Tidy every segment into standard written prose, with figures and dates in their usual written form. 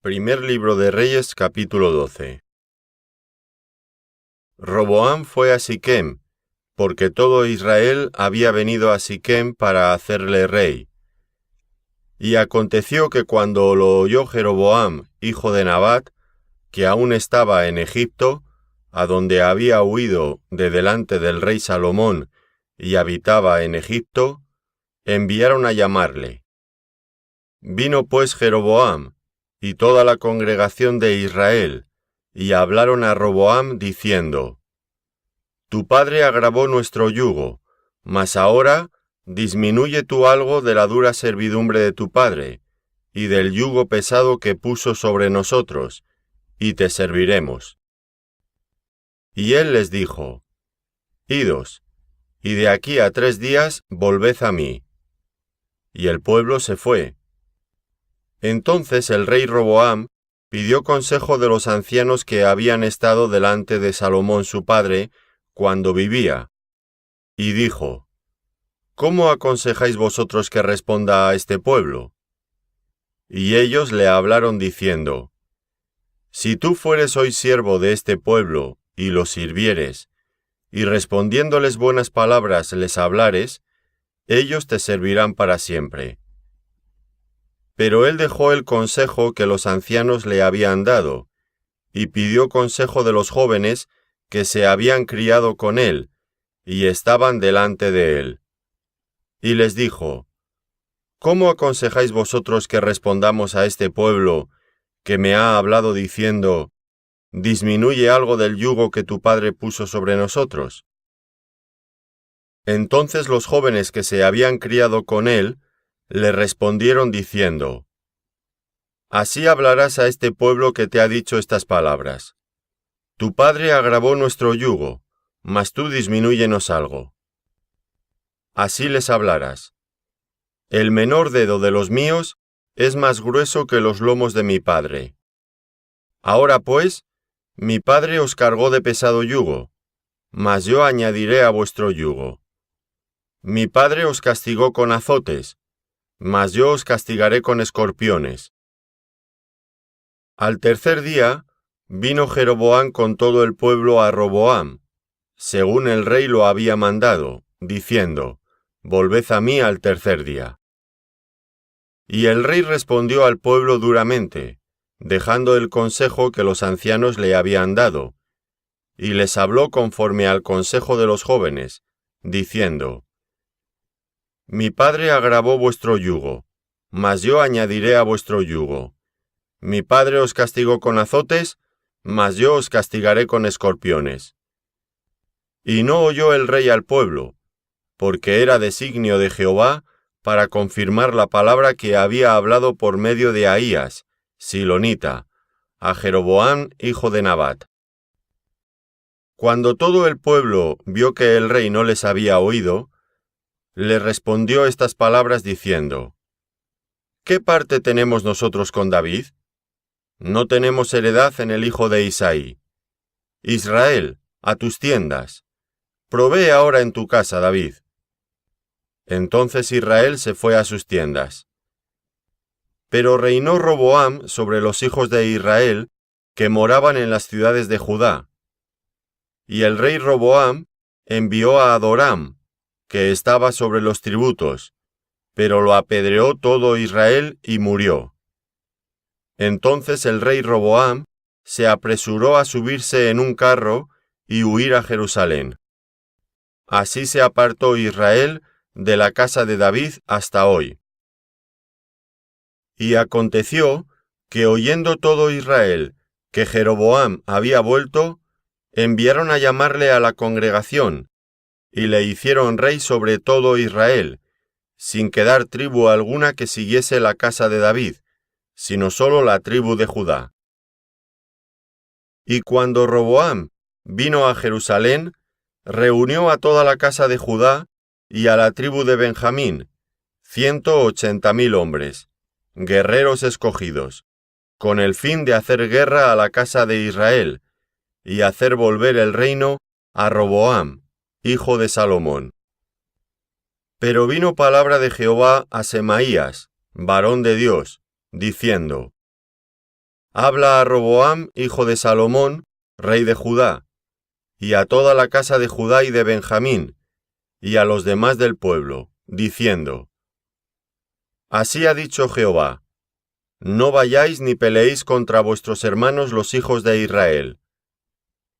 Primer libro de Reyes, capítulo 12. Roboam fue a Siquem, porque todo Israel había venido a Siquem para hacerle rey. Y aconteció que cuando lo oyó Jeroboam, hijo de Nabat, que aún estaba en Egipto, a donde había huido de delante del rey Salomón y habitaba en Egipto, enviaron a llamarle. Vino pues Jeroboam y toda la congregación de Israel, y hablaron a Roboam diciendo: Tu padre agravó nuestro yugo, mas ahora disminuye tú algo de la dura servidumbre de tu padre, y del yugo pesado que puso sobre nosotros, y te serviremos. Y él les dijo: Idos, y de aquí a 3 días volved a mí. Y el pueblo se fue. Entonces el rey Roboam pidió consejo de los ancianos que habían estado delante de Salomón su padre cuando vivía, y dijo: ¿Cómo aconsejáis vosotros que responda a este pueblo? Y ellos le hablaron diciendo: Si tú fueres hoy siervo de este pueblo, y los sirvieres, y respondiéndoles buenas palabras les hablares, ellos te servirán para siempre. Pero él dejó el consejo que los ancianos le habían dado, y pidió consejo de los jóvenes que se habían criado con él, y estaban delante de él. Y les dijo: ¿Cómo aconsejáis vosotros que respondamos a este pueblo que me ha hablado diciendo: disminuye algo del yugo que tu padre puso sobre nosotros? Entonces los jóvenes que se habían criado con él le respondieron diciendo: Así hablarás a este pueblo que te ha dicho estas palabras: Tu padre agravó nuestro yugo, mas tú disminúyenos algo. Así les hablarás: El menor dedo de los míos es más grueso que los lomos de mi padre. Ahora pues, mi padre os cargó de pesado yugo, mas yo añadiré a vuestro yugo. Mi padre os castigó con azotes, mas yo os castigaré con escorpiones. Al 3er día, vino Jeroboam con todo el pueblo a Roboam, según el rey lo había mandado, diciendo: Volved a mí al 3er día. Y el rey respondió al pueblo duramente, dejando el consejo que los ancianos le habían dado, y les habló conforme al consejo de los jóvenes, diciendo: Mi padre agravó vuestro yugo, mas yo añadiré a vuestro yugo. Mi padre os castigó con azotes, mas yo os castigaré con escorpiones. Y no oyó el rey al pueblo, porque era designio de Jehová para confirmar la palabra que había hablado por medio de Ahías, silonita, a Jeroboam hijo de Nabat. Cuando todo el pueblo vio que el rey no les había oído, le respondió estas palabras diciendo: ¿Qué parte tenemos nosotros con David? No tenemos heredad en el hijo de Isaí. Israel, a tus tiendas. Provee ahora en tu casa, David. Entonces Israel se fue a sus tiendas. Pero reinó Roboam sobre los hijos de Israel que moraban en las ciudades de Judá. Y el rey Roboam envió a Adoram, que estaba sobre los tributos, pero lo apedreó todo Israel y murió. Entonces el rey Roboam se apresuró a subirse en un carro y huir a Jerusalén. Así se apartó Israel de la casa de David hasta hoy. Y aconteció que oyendo todo Israel que Jeroboam había vuelto, enviaron a llamarle a la congregación, y le hicieron rey sobre todo Israel, sin quedar tribu alguna que siguiese la casa de David, sino solo la tribu de Judá. Y cuando Roboam vino a Jerusalén, reunió a toda la casa de Judá y a la tribu de Benjamín, 180,000 hombres, guerreros escogidos, con el fin de hacer guerra a la casa de Israel, y hacer volver el reino a Roboam, hijo de Salomón. Pero vino palabra de Jehová a Semaías, varón de Dios, diciendo: habla a Roboam, hijo de Salomón, rey de Judá, y a toda la casa de Judá y de Benjamín, y a los demás del pueblo, diciendo: Así ha dicho Jehová: No vayáis ni peleéis contra vuestros hermanos los hijos de Israel.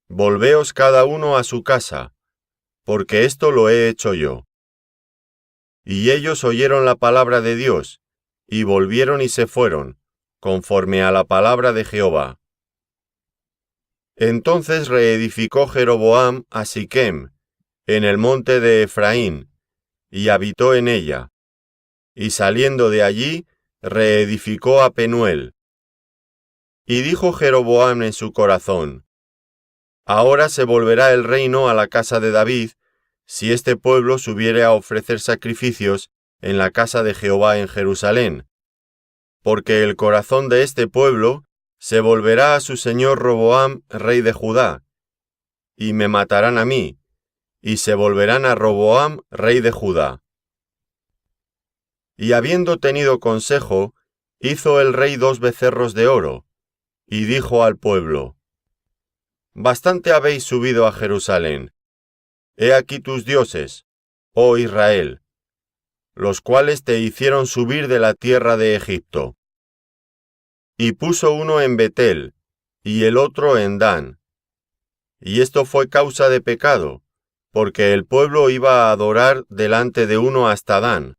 Volveos cada uno a su casa, porque esto lo he hecho yo. Y ellos oyeron la palabra de Dios, y volvieron y se fueron, conforme a la palabra de Jehová. Entonces reedificó Jeroboam a Siquem, en el monte de Efraín, y habitó en ella, y saliendo de allí, reedificó a Penuel. Y dijo Jeroboam en su corazón: Ahora se volverá el reino a la casa de David, si este pueblo subiere a ofrecer sacrificios en la casa de Jehová en Jerusalén, porque el corazón de este pueblo se volverá a su señor Roboam, rey de Judá, y me matarán a mí, y se volverán a Roboam, rey de Judá. Y habiendo tenido consejo, hizo el rey 2 becerros de oro, y dijo al pueblo: Bastante habéis subido a Jerusalén. He aquí tus dioses, oh Israel, los cuales te hicieron subir de la tierra de Egipto. Y puso uno en Betel, y el otro en Dan. Y esto fue causa de pecado, porque el pueblo iba a adorar delante de uno hasta Dan.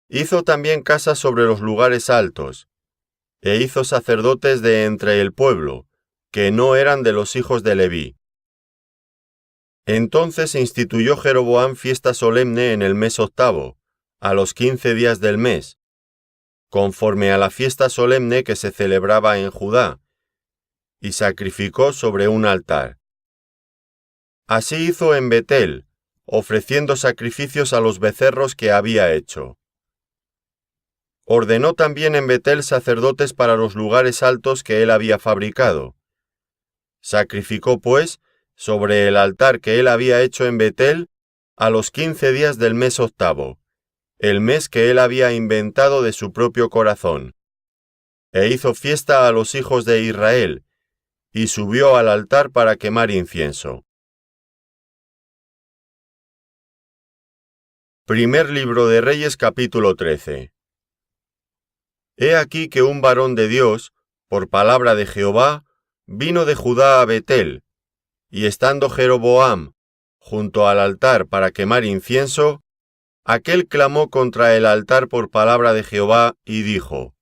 Hizo también casas sobre los lugares altos, e hizo sacerdotes de entre el pueblo, que no eran de los hijos de Leví. Entonces instituyó Jeroboam fiesta solemne en el mes 8, a los 15 días del mes, conforme a la fiesta solemne que se celebraba en Judá, y sacrificó sobre un altar. Así hizo en Betel, ofreciendo sacrificios a los becerros que había hecho. Ordenó también en Betel sacerdotes para los lugares altos que él había fabricado. Sacrificó, pues, sobre el altar que él había hecho en Betel, a los 15 días del mes 8, el mes que él había inventado de su propio corazón. E hizo fiesta a los hijos de Israel, y subió al altar para quemar incienso. Primer libro de Reyes, capítulo 13. He aquí que un varón de Dios, por palabra de Jehová, vino de Judá a Betel, y estando Jeroboam junto al altar para quemar incienso, aquél clamó contra el altar por palabra de Jehová y dijo: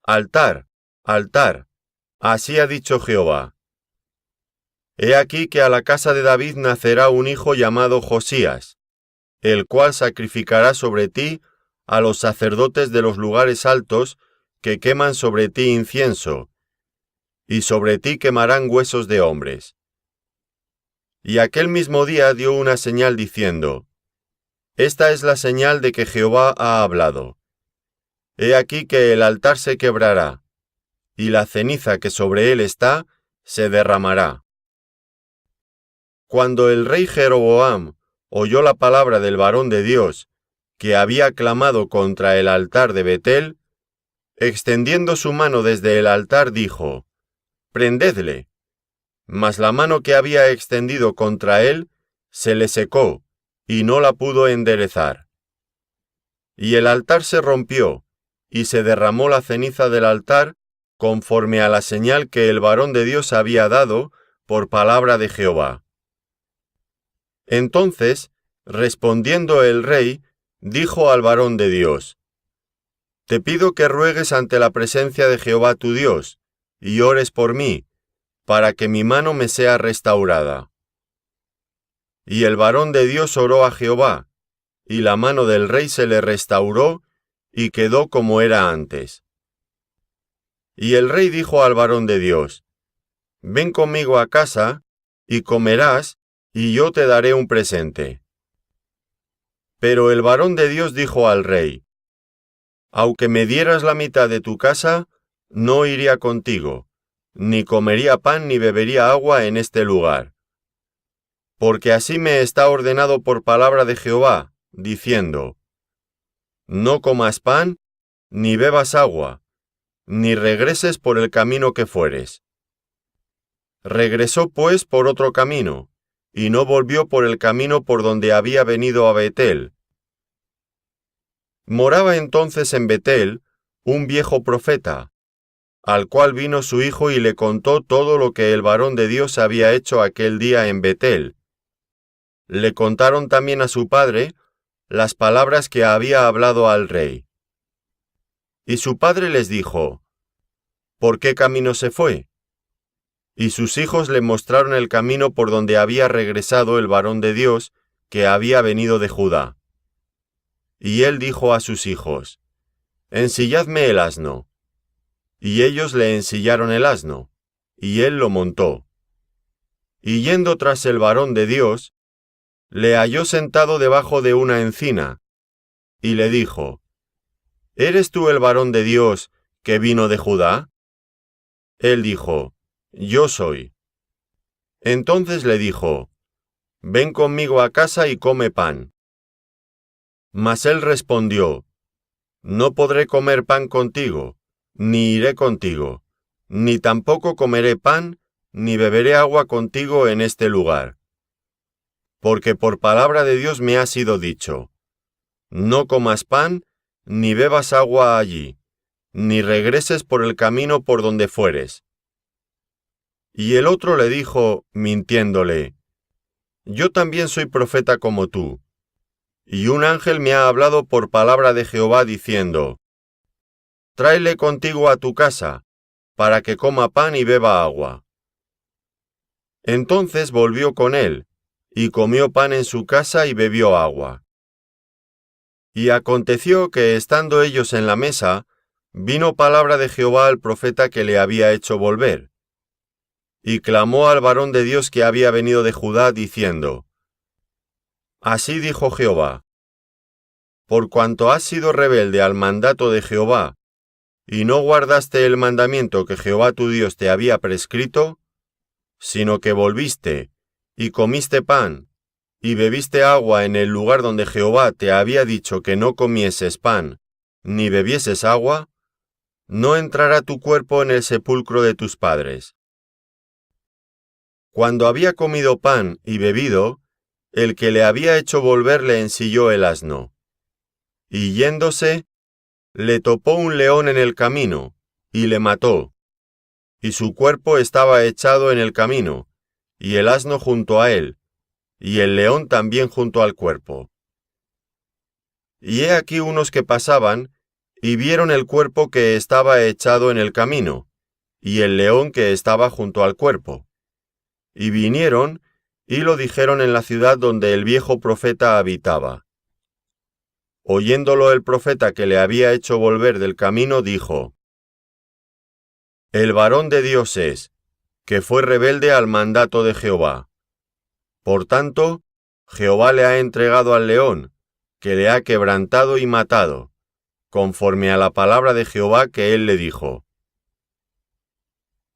Altar, altar, así ha dicho Jehová. He aquí que a la casa de David nacerá un hijo llamado Josías, el cual sacrificará sobre ti a los sacerdotes de los lugares altos que queman sobre ti incienso, y sobre ti quemarán huesos de hombres. Y aquel mismo día dio una señal diciendo: Esta es la señal de que Jehová ha hablado. He aquí que el altar se quebrará, y la ceniza que sobre él está se derramará. Cuando el rey Jeroboam oyó la palabra del varón de Dios, que había clamado contra el altar de Betel, extendiendo su mano desde el altar dijo: Prendedle. Mas la mano que había extendido contra él se le secó, y no la pudo enderezar. Y el altar se rompió, y se derramó la ceniza del altar, conforme a la señal que el varón de Dios había dado por palabra de Jehová. Entonces, respondiendo el rey, dijo al varón de Dios: Te pido que ruegues ante la presencia de Jehová tu Dios, y ores por mí, para que mi mano me sea restaurada. Y el varón de Dios oró a Jehová, y la mano del rey se le restauró, y quedó como era antes. Y el rey dijo al varón de Dios: Ven conmigo a casa, y comerás, y yo te daré un presente. Pero el varón de Dios dijo al rey: Aunque me dieras la mitad de tu casa, no iría contigo, ni comería pan ni bebería agua en este lugar. Porque así me está ordenado por palabra de Jehová, diciendo: No comas pan, ni bebas agua, ni regreses por el camino que fueres. Regresó pues por otro camino, y no volvió por el camino por donde había venido a Betel. Moraba entonces en Betel un viejo profeta, al cual vino su hijo y le contó todo lo que el varón de Dios había hecho aquel día en Betel. Le contaron también a su padre las palabras que había hablado al rey. Y su padre les dijo: ¿Por qué camino se fue? Y sus hijos le mostraron el camino por donde había regresado el varón de Dios que había venido de Judá. Y él dijo a sus hijos: Ensilladme el asno. Y ellos le ensillaron el asno, y él lo montó. Y yendo tras el varón de Dios, le halló sentado debajo de una encina, y le dijo: ¿Eres tú el varón de Dios que vino de Judá? Él dijo: Yo soy. Entonces le dijo: Ven conmigo a casa y come pan. Mas él respondió: No podré comer pan contigo, ni iré contigo, ni tampoco comeré pan, ni beberé agua contigo en este lugar. Porque por palabra de Dios me ha sido dicho: No comas pan, ni bebas agua allí, ni regreses por el camino por donde fueres. Y el otro le dijo, mintiéndole: Yo también soy profeta como tú. Y un ángel me ha hablado por palabra de Jehová diciendo: Tráele contigo a tu casa, para que coma pan y beba agua. Entonces volvió con él, y comió pan en su casa y bebió agua. Y aconteció que, estando ellos en la mesa, vino palabra de Jehová al profeta que le había hecho volver. Y clamó al varón de Dios que había venido de Judá, diciendo: Así dijo Jehová: Por cuanto has sido rebelde al mandato de Jehová, y no guardaste el mandamiento que Jehová tu Dios te había prescrito, sino que volviste, y comiste pan, y bebiste agua en el lugar donde Jehová te había dicho que no comieses pan, ni bebieses agua, no entrará tu cuerpo en el sepulcro de tus padres. Cuando había comido pan y bebido, el que le había hecho volver le ensilló el asno. Y yéndose, le topó un león en el camino, y le mató. Y su cuerpo estaba echado en el camino, y el asno junto a él, y el león también junto al cuerpo. Y he aquí unos que pasaban, y vieron el cuerpo que estaba echado en el camino, y el león que estaba junto al cuerpo. Y vinieron, y lo dijeron en la ciudad donde el viejo profeta habitaba. Oyéndolo el profeta que le había hecho volver del camino, dijo: El varón de Dios es, que fue rebelde al mandato de Jehová. Por tanto, Jehová le ha entregado al león, que le ha quebrantado y matado, conforme a la palabra de Jehová que él le dijo.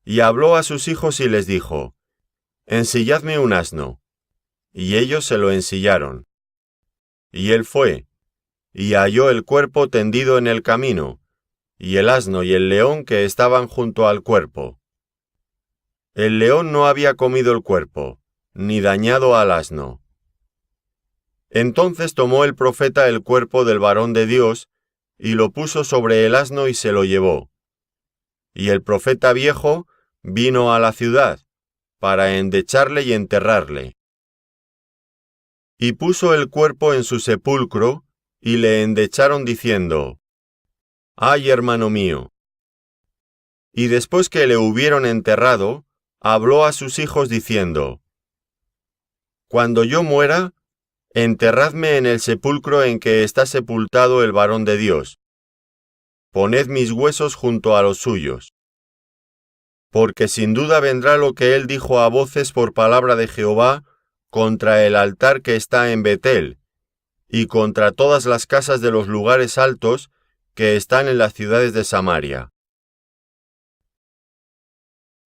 Y habló a sus hijos y les dijo: Ensilladme un asno. Y ellos se lo ensillaron. Y él fue, y halló el cuerpo tendido en el camino, y el asno y el león que estaban junto al cuerpo. El león no había comido el cuerpo, ni dañado al asno. Entonces tomó el profeta el cuerpo del varón de Dios, y lo puso sobre el asno y se lo llevó. Y el profeta viejo vino a la ciudad, para endecharle y enterrarle. Y puso el cuerpo en su sepulcro, y le endecharon diciendo: ¡Ay, hermano mío! Y después que le hubieron enterrado, habló a sus hijos diciendo: Cuando yo muera, enterradme en el sepulcro en que está sepultado el varón de Dios. Poned mis huesos junto a los suyos. Porque sin duda vendrá lo que él dijo a voces por palabra de Jehová contra el altar que está en Betel, y contra todas las casas de los lugares altos que están en las ciudades de Samaria.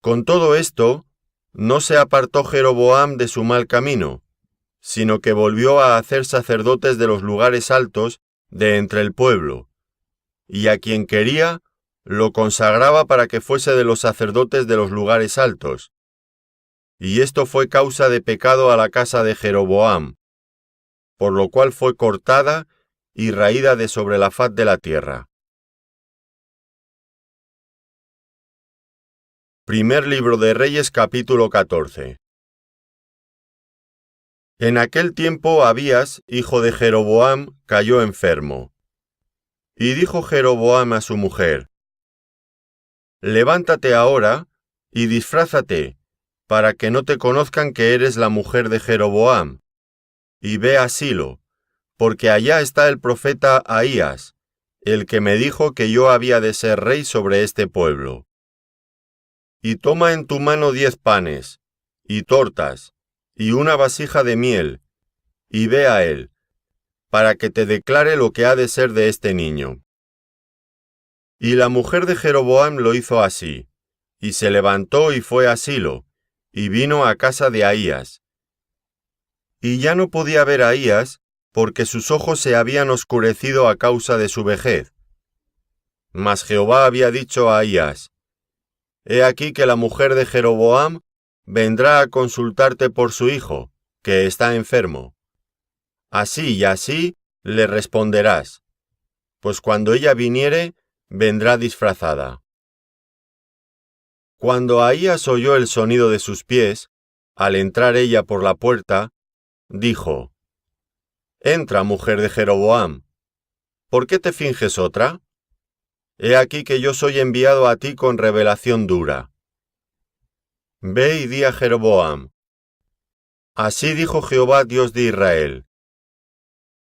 Con todo esto, no se apartó Jeroboam de su mal camino, sino que volvió a hacer sacerdotes de los lugares altos de entre el pueblo, y a quien quería lo consagraba para que fuese de los sacerdotes de los lugares altos. Y esto fue causa de pecado a la casa de Jeroboam, por lo cual fue cortada y raída de sobre la faz de la tierra. Primer libro de Reyes, capítulo 14. En aquel tiempo Abías, hijo de Jeroboam, cayó enfermo. Y dijo Jeroboam a su mujer: Levántate ahora y disfrázate, para que no te conozcan que eres la mujer de Jeroboam, y ve a Silo, porque allá está el profeta Ahías, el que me dijo que yo había de ser rey sobre este pueblo. Y toma en tu mano 10 panes, y tortas, y una vasija de miel, y ve a él, para que te declare lo que ha de ser de este niño. Y la mujer de Jeroboam lo hizo así, y se levantó y fue a Silo, y vino a casa de Ahías. Y ya no podía ver a Ahías, porque sus ojos se habían oscurecido a causa de su vejez. Mas Jehová había dicho a Ahías: He aquí que la mujer de Jeroboam vendrá a consultarte por su hijo, que está enfermo. Así y así le responderás, pues cuando ella viniere, vendrá disfrazada. Cuando Ahías oyó el sonido de sus pies, al entrar ella por la puerta, dijo: Entra, mujer de Jeroboam. ¿Por qué te finges otra? He aquí que yo soy enviado a ti con revelación dura. Ve y di a Jeroboam: Así dijo Jehová Dios de Israel: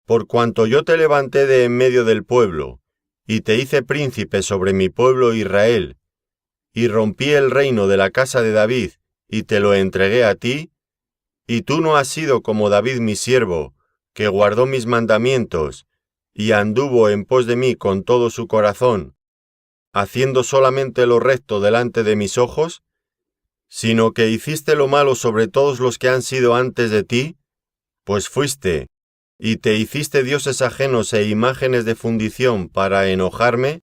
Por cuanto yo te levanté de en medio del pueblo, y te hice príncipe sobre mi pueblo Israel, y rompí el reino de la casa de David, y te lo entregué a ti, y tú no has sido como David mi siervo, que guardó mis mandamientos, y anduvo en pos de mí con todo su corazón, haciendo solamente lo recto delante de mis ojos, sino que hiciste lo malo sobre todos los que han sido antes de ti, pues fuiste, y te hiciste dioses ajenos e imágenes de fundición para enojarme,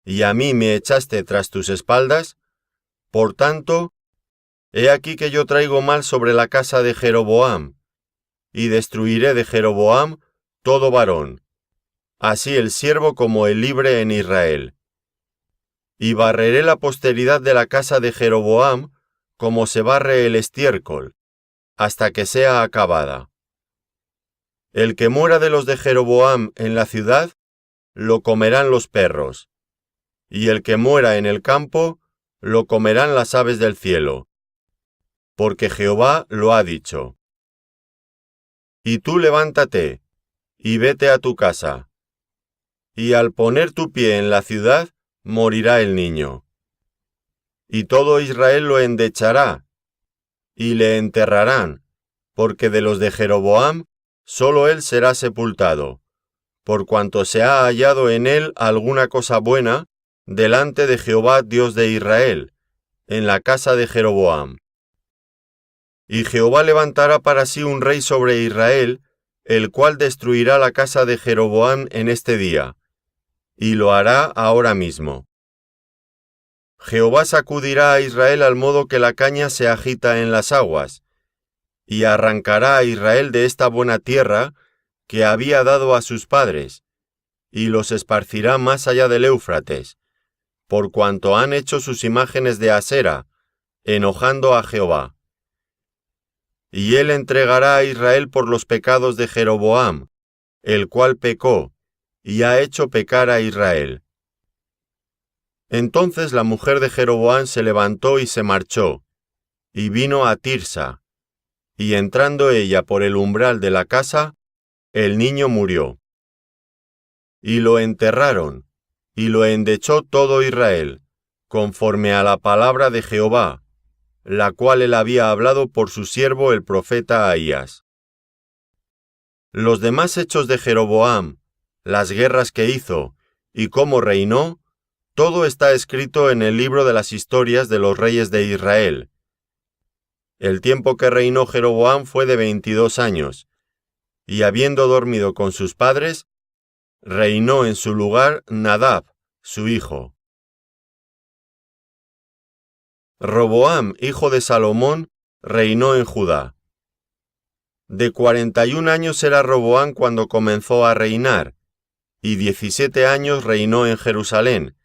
y a mí me echaste tras tus espaldas. Por tanto, he aquí que yo traigo mal sobre la casa de Jeroboam, y destruiré de Jeroboam todo varón, así el siervo como el libre en Israel. Y barreré la posteridad de la casa de Jeroboam como se barre el estiércol, hasta que sea acabada. El que muera de los de Jeroboam en la ciudad, lo comerán los perros, y el que muera en el campo, lo comerán las aves del cielo, porque Jehová lo ha dicho. Y tú levántate, y vete a tu casa, y al poner tu pie en la ciudad, morirá el niño. Y todo Israel lo endechará, y le enterrarán, porque de los de Jeroboam, solo él será sepultado, por cuanto se ha hallado en él alguna cosa buena delante de Jehová Dios de Israel, en la casa de Jeroboam. Y Jehová levantará para sí un rey sobre Israel, el cual destruirá la casa de Jeroboam en este día, y lo hará ahora mismo. Jehová sacudirá a Israel al modo que la caña se agita en las aguas, y arrancará a Israel de esta buena tierra que había dado a sus padres, y los esparcirá más allá del Éufrates, por cuanto han hecho sus imágenes de Asera, enojando a Jehová. Y él entregará a Israel por los pecados de Jeroboam, el cual pecó, y ha hecho pecar a Israel. Entonces la mujer de Jeroboam se levantó y se marchó, y vino a Tirsa, y entrando ella por el umbral de la casa, el niño murió. Y lo enterraron, y lo endechó todo Israel, conforme a la palabra de Jehová, la cual él había hablado por su siervo el profeta Ahías. Los demás hechos de Jeroboam, las guerras que hizo, y cómo reinó, todo está escrito en el libro de las historias de los reyes de Israel. El tiempo que reinó Jeroboam fue de 22 años, y habiendo dormido con sus padres, reinó en su lugar Nadab, su hijo. Roboam, hijo de Salomón, reinó en Judá. De 41 años era Roboam cuando comenzó a reinar, y 17 años reinó en Jerusalén,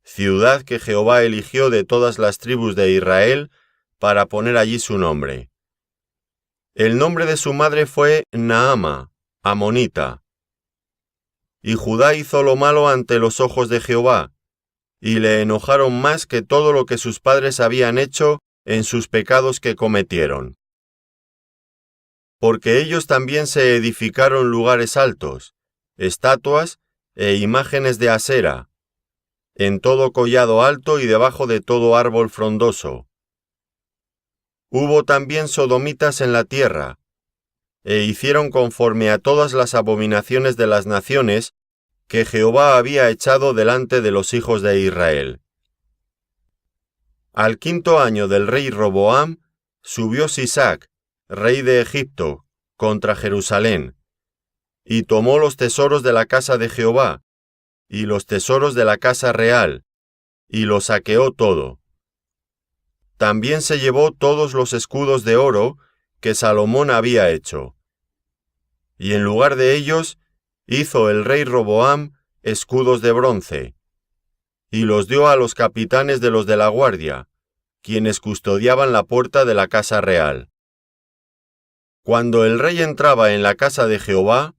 ciudad que Jehová eligió de todas las tribus de Israel para poner allí su nombre. El nombre de su madre fue Naama, amonita. Y Judá hizo lo malo ante los ojos de Jehová, y le enojaron más que todo lo que sus padres habían hecho en sus pecados que cometieron. Porque ellos también se edificaron lugares altos, estatuas e imágenes de Asera, en todo collado alto y debajo de todo árbol frondoso. Hubo también sodomitas en la tierra, e hicieron conforme a todas las abominaciones de las naciones que Jehová había echado delante de los hijos de Israel. Al 5.º año del rey Roboam, subió Sisac, rey de Egipto, contra Jerusalén, y tomó los tesoros de la casa de Jehová, y los tesoros de la casa real, y lo saqueó todo. También se llevó todos los escudos de oro que Salomón había hecho. Y en lugar de ellos, hizo el rey Roboam escudos de bronce, y los dio a los capitanes de los de la guardia, quienes custodiaban la puerta de la casa real. Cuando el rey entraba en la casa de Jehová,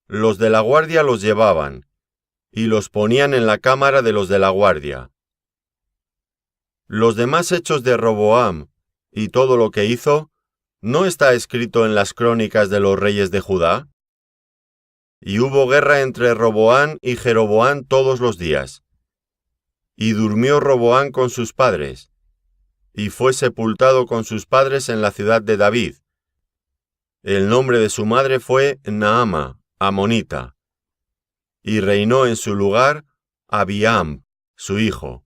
los de la guardia los llevaban, y los ponían en la cámara de los de la guardia. Los demás hechos de Roboam, y todo lo que hizo, ¿no está escrito en las crónicas de los reyes de Judá? Y hubo guerra entre Roboam y Jeroboam todos los días. Y durmió Roboam con sus padres, y fue sepultado con sus padres en la ciudad de David. El nombre de su madre fue Naama, amonita, y reinó en su lugar Abiam, su hijo.